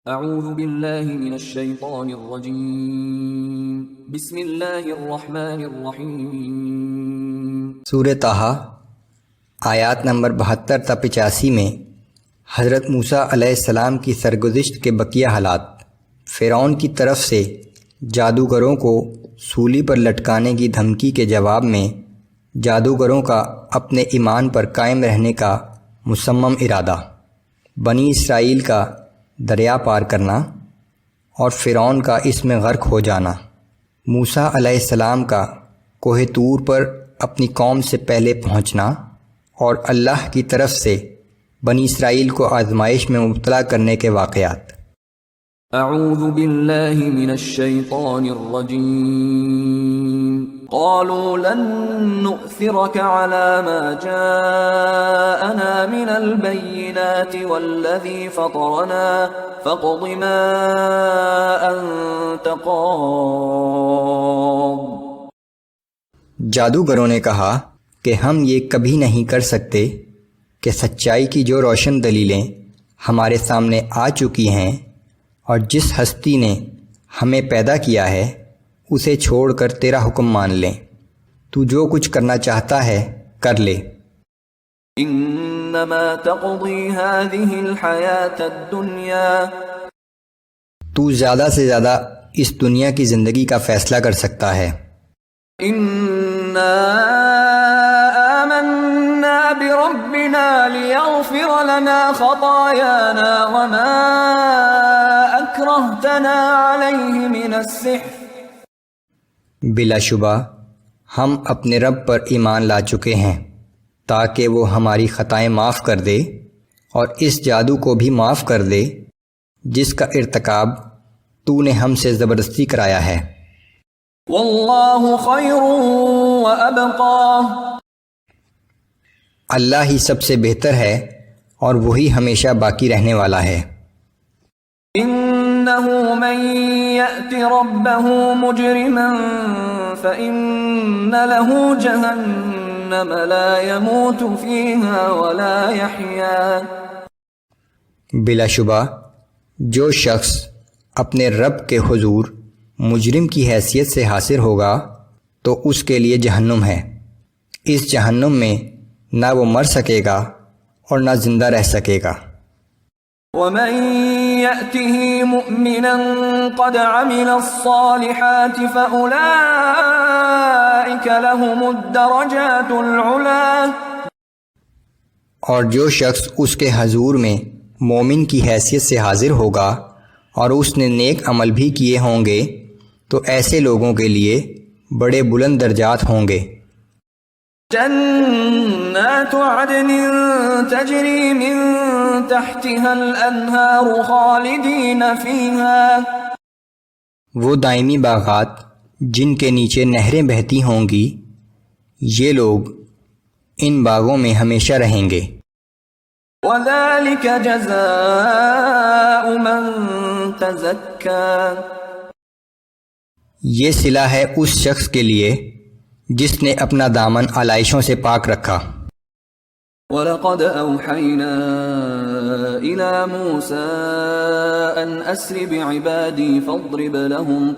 اعوذ باللہ من الشیطان الرجیم بسم اللہ الرحمن الرحیم۔ سورہ طٰہٰ آیات نمبر 72 تا 85 میں حضرت موسیٰ علیہ السلام کی سرگزشت کے بقیہ حالات۔ فرعون کی طرف سے جادوگروں کو سولی پر لٹکانے کی دھمکی کے جواب میں جادوگروں کا اپنے ایمان پر قائم رہنے کا مصمم ارادہ، بنی اسرائیل کا دریا پار کرنا اور فرعون کا اس میں غرق ہو جانا، موسیٰ علیہ السلام کا کوہ طور پر اپنی قوم سے پہلے پہنچنا اور اللہ کی طرف سے بنی اسرائیل کو آزمائش میں مبتلا کرنے کے واقعات۔ اعوذ باللہ من الشیطان الرجیم۔ قالوا لن نؤثرك على ما جاءنا من البينات والذي فطرنا فاقض ما أنت قاض۔ جادوگروں نے کہا کہ ہم یہ کبھی نہیں کر سکتے کہ سچائی کی جو روشن دلیلیں ہمارے سامنے آ چکی ہیں اور جس ہستی نے ہمیں پیدا کیا ہے اسے چھوڑ کر تیرا حکم مان لیں، تو جو کچھ کرنا چاہتا ہے کر لے۔ انما تقضی هذه الحیاة الدنیا، تو زیادہ سے زیادہ اس دنیا کی زندگی کا فیصلہ کر سکتا ہے۔ انا آمنا بربنا لیغفر لنا خطایانا وما اکرہتنا علیہ من السحر۔ بلا شبہ ہم اپنے رب پر ایمان لا چکے ہیں تاکہ وہ ہماری خطائیں معاف کر دے اور اس جادو کو بھی معاف کر دے جس کا ارتکاب تو نے ہم سے زبردستی کرایا ہے۔ واللہ خیر وابقا، اللہ ہی سب سے بہتر ہے اور وہی ہمیشہ باقی رہنے والا ہے۔ انہ من یأت ربہ مجرما فإن له جہنم لا يموت فیہا ولا یحیا۔ بلا شبہ جو شخص اپنے رب کے حضور مجرم کی حیثیت سے حاضر ہوگا تو اس کے لیے جہنم ہے، اس جہنم میں نہ وہ مر سکے گا اور نہ زندہ رہ سکے گا۔ ومن يأته مؤمنا قد عمل الصالحات فأولئك لهم الدرجات العلا۔ اور جو شخص اس کے حضور میں مومن کی حیثیت سے حاضر ہوگا اور اس نے نیک عمل بھی کیے ہوں گے تو ایسے لوگوں کے لیے بڑے بلند درجات ہوں گے۔ جنات عدن تجری من تحتها الانہار خالدین فیہا، وہ دائمی باغات جن کے نیچے نہریں بہتی ہوں گی، یہ لوگ ان باغوں میں ہمیشہ رہیں گے۔ وذلک جزاء من تزکا، یہ صلہ ہے اس شخص کے لیے جس نے اپنا دامن آلائشوں سے پاک رکھا۔ وَلَقَدْ أَوْحَيْنَا إِلَى مُوسَىٰ أَنْ أَسْرِ بِعِبَادِي فَاضْرِبْ لَهُمْ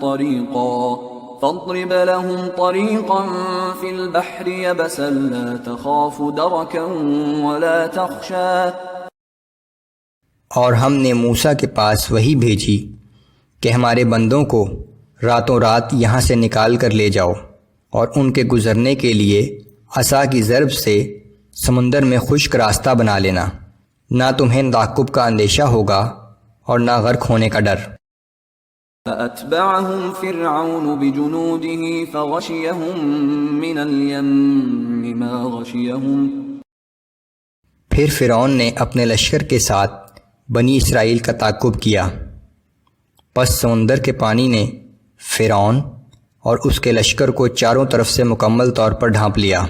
طَرِيقًا فِي الْبَحْرِ يَبَسًا لَا تَخَافُ دَرَكًا وَلَا تَخْشَىٰ۔ اور ہم نے موسیٰ کے پاس وحی بھیجی کہ ہمارے بندوں کو راتوں رات یہاں سے نکال کر لے جاؤ اور ان کے گزرنے کے لیے عصا کی ضرب سے سمندر میں خشک راستہ بنا لینا، نہ تمہیں تعقب کا اندیشہ ہوگا اور نہ غرق ہونے کا ڈر۔ فَأَتْبَعَهُمْ فِرْعَوْنُ بِجُنُودِهِ فَغَشِيَهُمْ مِنَ الْيَمِّ مَا غَشِيَهُمْ۔ پھر فرعون نے اپنے لشکر کے ساتھ بنی اسرائیل کا تعقب کیا، پس سمندر کے پانی نے فرعون اور اس کے لشکر کو چاروں طرف سے مکمل طور پر ڈھانپ لیا۔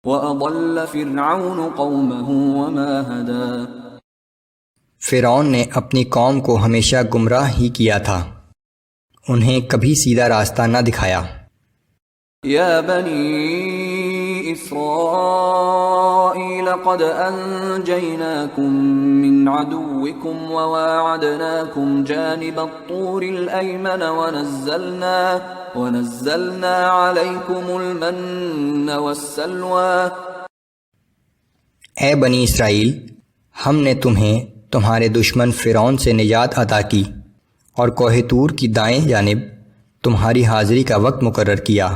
وَأَضَلَّ فِرْعَوْنُ قَوْمَهُ وَمَا هَدَىٰ، فرعون نے اپنی قوم کو ہمیشہ گمراہ ہی کیا تھا، انہیں کبھی سیدھا راستہ نہ دکھایا۔ یا بنی اسرائیل إسرائيل قد أنجيناكم من عدوكم وواعدناكم جانب الطور الأيمن ونزلنا عليكم المن والسلوى. اے بنی اسرائیل، ہم نے تمہیں تمہارے دشمن فرعون سے نجات عطا کی اور کوہ طور کی دائیں جانب تمہاری حاضری کا وقت مقرر کیا،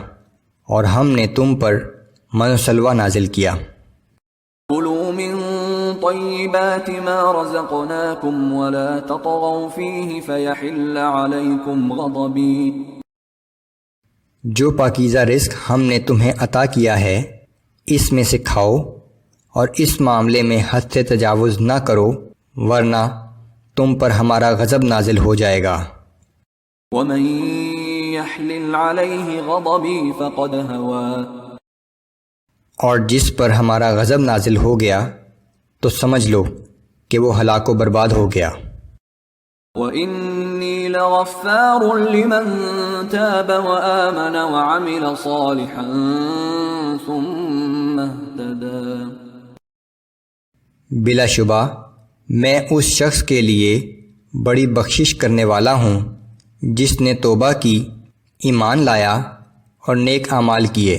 اور ہم نے تم پر من و سلوہ نازل کیا. كلوا من طيبات ما رزقناكم ولا تطغوا فيه فيحل عليكم غضبي. جو پاکیزہ رزق ہم نے تمہیں عطا کیا ہے اس میں سے کھاؤ، اور اس معاملے میں حد سے تجاوز نہ کرو، ورنہ تم پر ہمارا غضب نازل ہو جائے گا. ومن يحلل عليه غضبي فقد هوى. اور جس پر ہمارا غضب نازل ہو گیا تو سمجھ لو کہ وہ ہلاک و برباد ہو گیا. وَإِنِّي لَغَفَّارٌ لِمَن تَابَ وَآمَنَ وَعَمِلَ صَالِحًا ثُمَّ اهْتَدَى. بلا شبہ میں اس شخص کے لیے بڑی بخشش کرنے والا ہوں جس نے توبہ کی، ایمان لایا اور نیک اعمال کیے،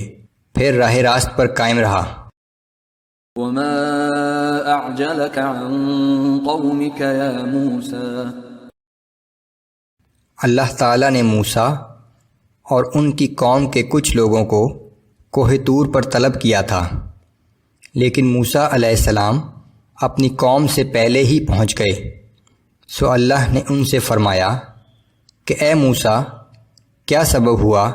پھر راہ راست پر قائم رہا. وَمَا أَعْجَلَكَ عَن قَوْمِكَ يَا مُوسَى. اللہ تعالیٰ نے موسیٰ اور ان کی قوم کے کچھ لوگوں کو کوہ طور پر طلب کیا تھا، لیکن موسیٰ علیہ السلام اپنی قوم سے پہلے ہی پہنچ گئے. سو اللہ نے ان سے فرمایا کہ اے موسیٰ، کیا سبب ہوا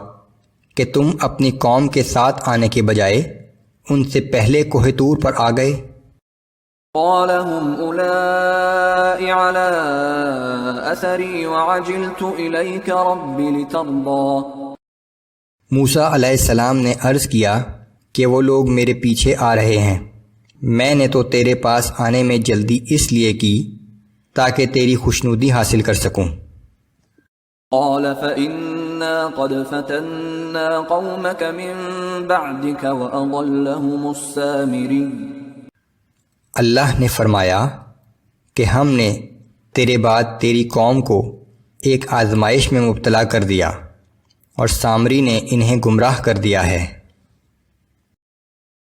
کہ تم اپنی قوم کے ساتھ آنے کے بجائے ان سے پہلے کوہ طور پر آ گئے؟ قال هم أولئك على أثري وعجلت إليك رب لترضى. موسیٰ علیہ السلام نے عرض کیا کہ وہ لوگ میرے پیچھے آ رہے ہیں، میں نے تو تیرے پاس آنے میں جلدی اس لیے کی تاکہ تیری خوشنودی حاصل کر سکوں. قال فإنا قد فتنا قومك من بعدك وأضلهم السامري. اللہ نے فرمایا کہ ہم نے تیرے بعد تیری قوم کو ایک آزمائش میں مبتلا کر دیا، اور سامری نے انہیں گمراہ کر دیا ہے.